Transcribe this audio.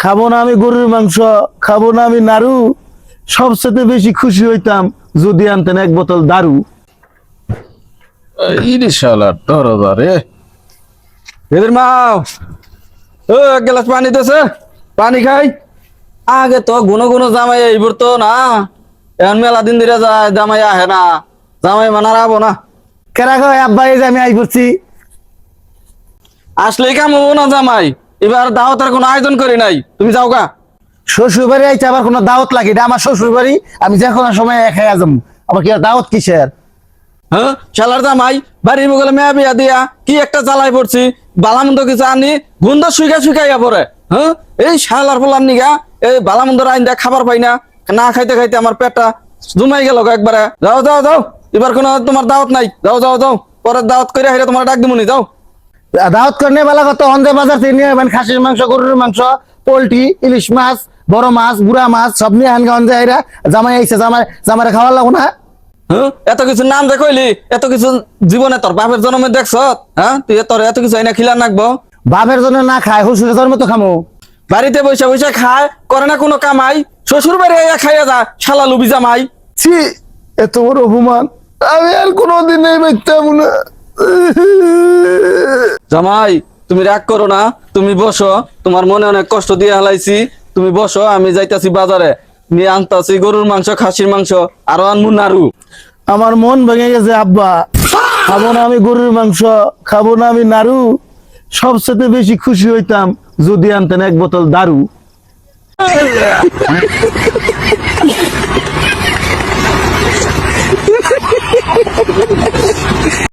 খাবো না আমি গরুর মাংস, খাবো না আমি নাড়ু, সবচেয়ে বেশি খুশি হইতাম যদি আনতেন এক বোতল দারু। ইরিশালা দরদারে এদের মা ও এক গ্লাস পানি দেছে, পানি খাই। আগে তো গুনো গুনো জামাই এইবার তো না, এখন মেলা দিন ধরে যায় জামাই আহে না, জামাই মানার আবো না। কেরা কয় আব্বা এই যে আমি আই পড়ছি। আসলেই কাম হবো না জামাই, এবার দাওয়াতের কোনো আয়োজন করি নাই, তুমি যাও গা। শ্বশুর বাড়ি আইতে আবার কোনো দাওয়াত লাগে না? আমার শ্বশুর বাড়ি, আমি যে কোনো সময় একাই আজম, আবার কি আর দাওয়াত কিসের? হ্যাঁ শালার জামাই বাড়ির বগলে মেয়া বিয়া দিয়া কি একটা জ্বালাই পড়ছি, বালামন্দ কিছু আনি গুন্দ শুকাইয়া পড়ে। হ্যাঁ এই শালার পোলার নিগা এই বালামন্দর আইন দেয়া খাবার পাই না, না খাইতে খাইতে আমার পেটটা জুমাই গেল একবারে। যাও যাও যাও, এবার কোনো তোমার দাওয়াত নাই, যাও যাও যাও, পরের দাওয়াত করে হেরে তোমার ডাক দিমুনি, যাও। দাওয়াত করনে বেলা কত অন্ধে বাজার থেকে নিয়ে মানে খাসির মাংস, গরুর মাংস, পোলট্রি, ইলিশ মাছ, বড় মাছ, বুড়া মাছ সব নিয়ে হানগা অন্ধে আইরা জামাই আইছে, জামারে খাওয়ার লাগো না? হ্যাঁ এত কিছু নাম যে কইলি, এত কিছু জীবনে তোর বাপের জন্মে দেখছ? হ্যাঁ তুই তোর এত কিছু আইনা খিলার নাকবো? বাপের জন্য না খায়, শ্বশুরের জন্ম তো খামো। বাড়িতে বসে বসে খায়, করে না কোনো কামাই, শ্বশুর বাড়ি আইয়া খাইয়া যা শালা লুবি জামাই। ছি, এত বড় অপমান আমি আর কোনোদিন নেই বাইতাম না। জামাই তুমি রাগ করো না, তুমি বসো, তোমার মনে অনেক কষ্ট দিয়ে হালাইছি, তুমি বসো, আমি যাইতাছি বাজারে, নিয়ে আনতাছি গরুর মাংস, খাসির মাংস, আরো আনমু নাড়ু। আমার মন ভেঙে গেছে আব্বা, খাবো না আমি গরুর মাংস, খাবো না আমি নাড়ু, সবচেয়ে বেশি খুশি হইতাম যদি আনতেন এক বোতল দারু।